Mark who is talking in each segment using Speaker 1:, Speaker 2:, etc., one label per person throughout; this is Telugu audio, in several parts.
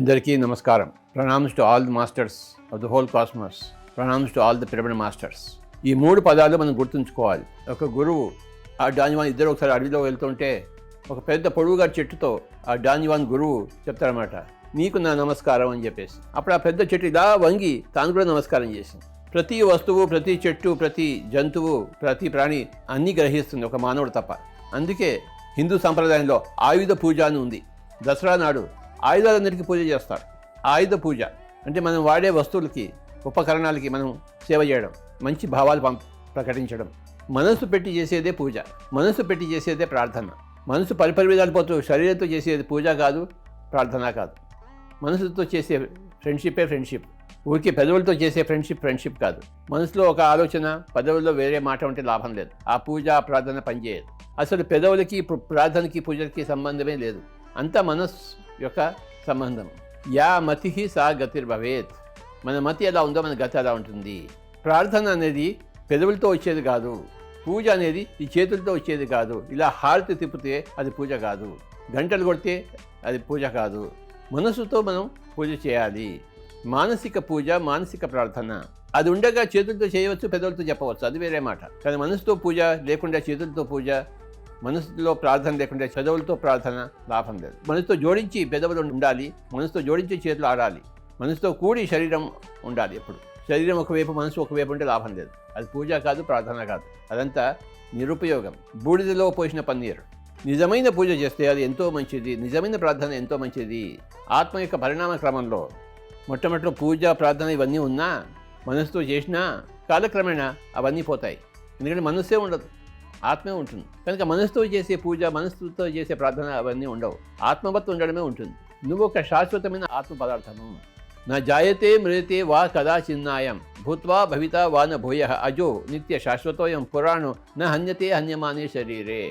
Speaker 1: అందరికీ నమస్కారం. Pranams to all the masters of the whole cosmos. Pranams to all the pyramid masters. ఈ 3 పదాలు మనం గుర్తుంచుకోవాలి. ఒక గురువు ఆ డాన్యువాన్ ఇద్దరు ఒకసారి అడవిలో వెళ్తుంటే ఒక పెద్ద పొడుగుగా చెట్టుతో ఆ డాన్యువాన్ గురువు చెప్తారన్నమాట, నీకు నా నమస్కారం అని చెప్పేసి. అప్పుడు ఆ పెద్ద చెట్టు ఇలా వంగి తాను కూడా నమస్కారం చేసింది. ప్రతి వస్తువు, ప్రతి చెట్టు, ప్రతి జంతువు, ప్రతి ప్రాణి అన్నీ గ్రహిస్తుంది, ఒక మానవుడు తప్ప. అందుకే హిందూ సంప్రదాయంలో ఆయుధ పూజ అని ఉంది. దసరా నాడు ఆయుధాలన్నిటికీ పూజ చేస్తారు. ఆయుధ పూజ అంటే మనం వాడే వస్తువులకి, ఉపకరణాలకి మనం సేవ చేయడం, మంచి భావాలు ప్రకటించడం. మనసు పెట్టి చేసేదే పూజ, మనసు పెట్టి చేసేదే ప్రార్థన. మనసు పరిపరి విధాలు పోతూ శరీరంతో చేసేది పూజ కాదు, ప్రార్థన కాదు. మనసుతో చేసే ఫ్రెండ్షిప్పే ఫ్రెండ్షిప్. ఊరికి పెదవులతో చేసే ఫ్రెండ్షిప్ కాదు. మనసులో ఒక ఆలోచన, పెదవుల్లో వేరే మాట ఉంటే లాభం లేదు. ఆ పూజ, ఆ ప్రార్థన పనిచేయదు. అసలు పెదవులకి, ప్రార్థనకి, పూజలకి సంబంధమే లేదు. అంతా మనస్ యొక్క సంబంధం. యా మతి సా గతిర్భవేత్. మన మతి ఎలా ఉందో మన గతి ఎలా ఉంటుంది. ప్రార్థన అనేది పెదవులతో వచ్చేది కాదు. పూజ అనేది ఈ చేతులతో వచ్చేది కాదు. ఇలా హారతి తిప్పితే అది పూజ కాదు. గంటలు కొడితే అది పూజ కాదు. మనసుతో మనం పూజ చేయాలి. మానసిక పూజ, మానసిక ప్రార్థన. అది ఉండగా చేతులతో చేయవచ్చు, పెదవులతో చెప్పవచ్చు, అది వేరే మాట. కానీ మనసుతో పూజ లేకుండా చేతులతో పూజ, మనసులో ప్రార్థన లేకుండా పెదవులతో ప్రార్థన లాభం లేదు. మనసుతో జోడించి పెదవులు ఉండాలి, మనసుతో జోడించి చేతులు ఆడాలి, మనసుతో కూడి శరీరం ఉండాలి. ఎప్పుడు శరీరం ఒకవైపు, మనసు ఒకవైపు ఉంటే లాభం లేదు. అది పూజ కాదు, ప్రార్థన కాదు, అదంతా నిరుపయోగం. బూడిదలో పోసిన పన్నీరు. నిజమైన పూజ చేస్తే అది ఎంతో మంచిది, నిజమైన ప్రార్థన ఎంతో మంచిది. ఆత్మ యొక్క పరిణామ క్రమంలో మొట్టమొదటిలో పూజ, ప్రార్థన ఇవన్నీ ఉన్నా, మనసుతో చేసినా కాలక్రమేణా అవన్నీ పోతాయి. ఎందుకంటే మనస్సే ఉండదు, ఆత్మే ఉంటుంది. కనుక మనసుతో చేసే పూజ, మనసుతో చేసే ప్రార్థన అవన్నీ ఉండవు. ఆత్మవత్తు ఉండడమే ఉంటుంది. నువ్వు ఒక శాశ్వతమైన ఆత్మ పదార్థము. నా జాయతే మ్రియతే వా కదా చిన్నాయం భూత్వా భవిత వా న భూయ అజో నిత్య శాశ్వతోయం పురాణో న హన్యతే హన్యమానే శరీరే.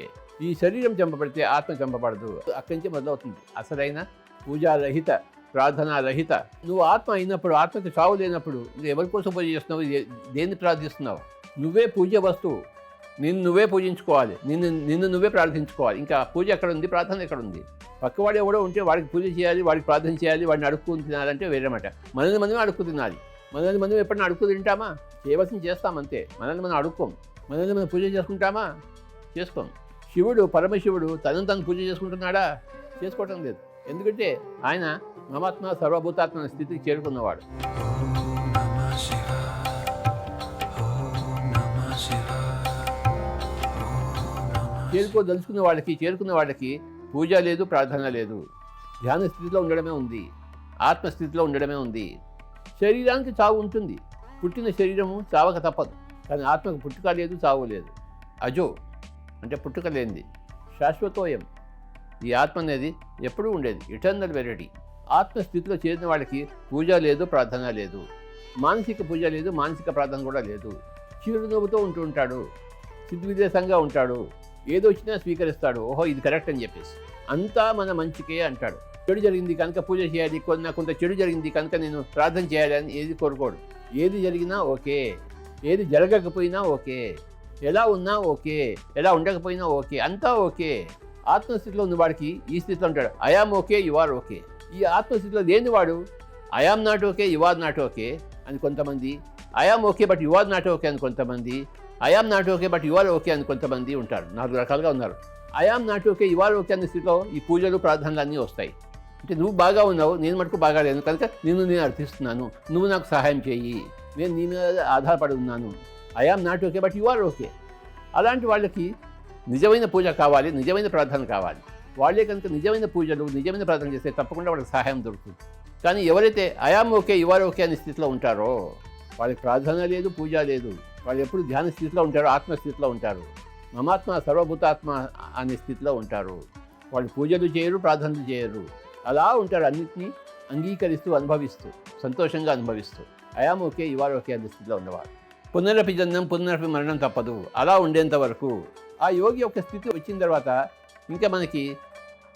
Speaker 1: ఈ శరీరం చంపబడితే ఆత్మ చంపబడదు. అక్కడి నుంచి మొదలవుతుంది అసలైన పూజారహిత, ప్రార్థనారహిత. నువ్వు ఆత్మ అయినప్పుడు, ఆత్మకి చావు లేనప్పుడు నువ్వు ఎవరి కోసం పూజ చేస్తున్నావు, దేన్ని ప్రార్థిస్తున్నావు? నువ్వే పూజ వస్తువు. నిన్ను నువ్వే పూజించుకోవాలి, నిన్ను నువ్వే ప్రార్థించుకోవాలి. ఇంకా పూజ ఎక్కడ ఉంది, ప్రార్థన ఎక్కడ ఉంది? పక్కవాడు ఎవడో ఉంటే వాడికి పూజ చేయాలి, వాడికి ప్రార్థన చేయాలి, వాడిని అడుక్కుని తినాలంటే వేరేమాట. మనల్ని మనమే అడుక్కు తినాలి. మనల్ని మనం ఎప్పుడైనా అడుక్కు తింటామా? చేయవలసింది చేస్తామంతే. మనల్ని మనం అడుక్కోం. మనల్ని మనం పూజ చేసుకుంటామా? చేసుకోం. శివుడు, పరమశివుడు తను పూజ చేసుకుంటున్నాడా? చేసుకోవటం లేదు. ఎందుకంటే ఆయన మమాత్మ సర్వభూతాత్మ స్థితికి చేరుకున్నవాడు. చేరుకున్న వాళ్ళకి పూజ లేదు, ప్రార్థన లేదు. ధ్యాన స్థితిలో ఉండడమే ఉంది, ఆత్మస్థితిలో ఉండడమే ఉంది. శరీరానికి చావు ఉంటుంది. పుట్టిన శరీరము చావక తప్పదు. కానీ ఆత్మకు పుట్టుక లేదు, చావు లేదు. అజో అంటే పుట్టుక లేనిది, శాశ్వతోయం. ఈ ఆత్మ అనేది ఎప్పుడూ ఉండేది, ఇటర్నల్ వెరైటీ. ఆత్మస్థితిలో చేరిన వాళ్ళకి పూజ లేదు, ప్రార్థన లేదు. మానసిక పూజ లేదు, మానసిక ప్రార్థన కూడా లేదు. చిరునవ్వుతో ఉంటూ ఉంటాడు, సిద్ధివిదేశంగా ఉంటాడు, ఏదో వచ్చినా స్వీకరిస్తాడు. ఓహో ఇది కరెక్ట్ అని చెప్పేసి. అంతా మన మంచికే అంటాడు. చెడు జరిగింది కనుక పూజ చేయాలి, కొంత చెడు జరిగింది కనుక నేను ప్రార్థన చేయాలి అని ఏది కోరుకోడు. ఏది జరిగినా ఓకే, ఏది జరగకపోయినా ఓకే, ఎలా ఉన్నా ఓకే, ఎలా ఉండకపోయినా ఓకే, అంతా ఓకే. ఆత్మస్థితిలో ఉన్నవాడికి ఈ స్థితిలో ఉంటాడు. I am okay, you are okay. ఈ ఆత్మస్థితిలో లేనివాడు I am not okay, you are not okay అని కొంతమంది, I am okay but you are not okay అని కొంతమంది, I am not okay but you are okay అని కొంతమంది ఉంటారు. 4 రకాలుగా ఉన్నారు. I am not okay, you are okay అనే స్థితిలో ఈ పూజలు, ప్రార్థనలు అన్నీ వస్తాయి. అంటే నువ్వు బాగా ఉన్నావు, నేను మటుకు బాగా లేను కనుక నేను అర్థిస్తున్నాను, నువ్వు నాకు సహాయం చేయి, నేను నీ మీద ఆధారపడి ఉన్నాను. I am not okay but you are okay. అలాంటి వాళ్ళకి నిజమైన పూజ కావాలి, నిజమైన ప్రార్థన కావాలి. వాళ్ళే కనుక నిజమైన పూజలు, నిజమైన ప్రార్థన చేస్తే తప్పకుండా వాళ్ళకి సహాయం దొరుకుతుంది. కానీ ఎవరైతే I am okay, you are okay అనే స్థితిలో ఉంటారో వాళ్ళకి ప్రార్థన లేదు, పూజ లేదు. వాళ్ళు ఎప్పుడు ధ్యాన స్థితిలో ఉంటారు, ఆత్మస్థితిలో ఉంటారు. మమాత్మ సర్వభూతాత్మ అనే స్థితిలో ఉంటారు. వాళ్ళు పూజలు చేయరు, ప్రార్థనలు చేయరు. అలా ఉంటారు, అన్నింటినీ అంగీకరిస్తూ, అనుభవిస్తూ, సంతోషంగా అనుభవిస్తూ. I am okay, you are okay అనే స్థితిలో ఉన్నవారు. పునరపి జన్మం, పునరపి మరణం తప్పదు. అలా ఉండేంత వరకు ఆ యోగి యొక్క స్థితి వచ్చిన తర్వాత ఇంకా మనకి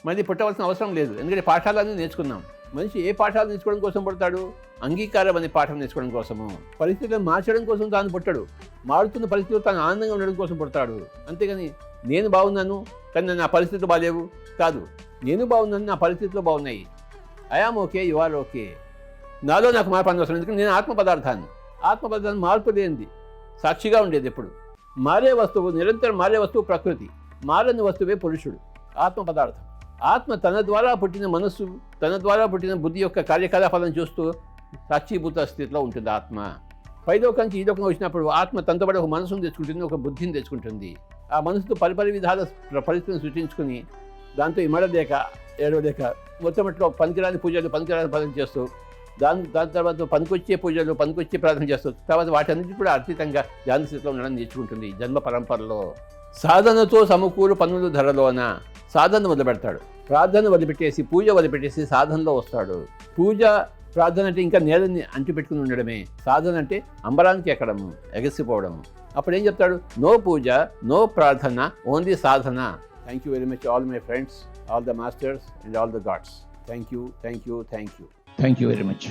Speaker 1: మళ్ళీ పుట్టవలసిన అవసరం లేదు. ఎందుకంటే పాఠాలన్నీ నేర్చుకున్నాం. మనిషి ఏ పాఠాలు నేర్చుకోవడం కోసం పుడతాడు? అంగీకారం అనే పాఠం నేర్చుకోవడం కోసము. పరిస్థితులను మార్చడం కోసం తాను పుట్టడు. మారుతున్న పరిస్థితులు తాను ఆనందంగా ఉండడం కోసం పుడతాడు. అంతేగాని నేను బాగున్నాను కానీ నా పరిస్థితులు బాగాలేవు కాదు. నేను బాగున్నాను, నా పరిస్థితులు బాగున్నాయి. I am okay, you are okay. నాలో నాకు మార్పు అనవసరం, ఎందుకంటే నేను ఆత్మ పదార్థాన్ని మార్పు లేనిది, సాక్షిగా ఉండేది ఎప్పుడు. మారే వస్తువు, నిరంతరం మారే వస్తువు ప్రకృతి, మారని వస్తువే పురుషుడు, ఆత్మ పదార్థం. ఆత్మ తన ద్వారా పుట్టిన మనస్సు, తన ద్వారా పుట్టిన బుద్ధి యొక్క కార్యకలాపాలను చూస్తూ సాక్షిభూత స్థితిలో ఉంటుంది ఆత్మ. పైలోకానికి ఈ లోకం వచ్చినప్పుడు ఆత్మ తనతో పాటు ఒక మనసును తెచ్చుకుంటుంది, ఒక బుద్ధిని తెచ్చుకుంటుంది. ఆ మనసుతో పరిపరి విధాల పరిస్థితిని సృష్టించుకుని దాంతో ఇమడలేక ఏడవలేక మొట్టమొదటిలో పనికిరాని పూజలు, పనికిరాని పనులు చేస్తూ దాని తర్వాత పనికొచ్చే పూజలు, పనికొచ్చే ప్రార్థన చేస్తూ తర్వాత వాటన్నిటి కూడా అతీతంగా ధ్యాన స్థితిలో ఉండడం నేర్చుకుంటుంది జన్మ పరంపరలో. సాధనతో సమకూరు పనులు ధరలోన సాధన వదిలిపెడతాడు, ప్రార్థన వదిలిపెట్టేసి, పూజ వదిలిపెట్టేసి సాధనలో వస్తాడు. పూజ ప్రార్థన అంటే ఇంకా నేలని అంటిపెట్టుకుని ఉండడమే, సాధన అంటే అంబరానికి ఎక్కడము, ఎగసిపోవడము. అప్పుడు ఏం చెప్తాడు? నో పూజ, నో ప్రార్థన, ఓన్లీ సాధన. Thank you very much all my friends, all the masters and all the gods. Thank you, thank you, thank you. Thank you very much.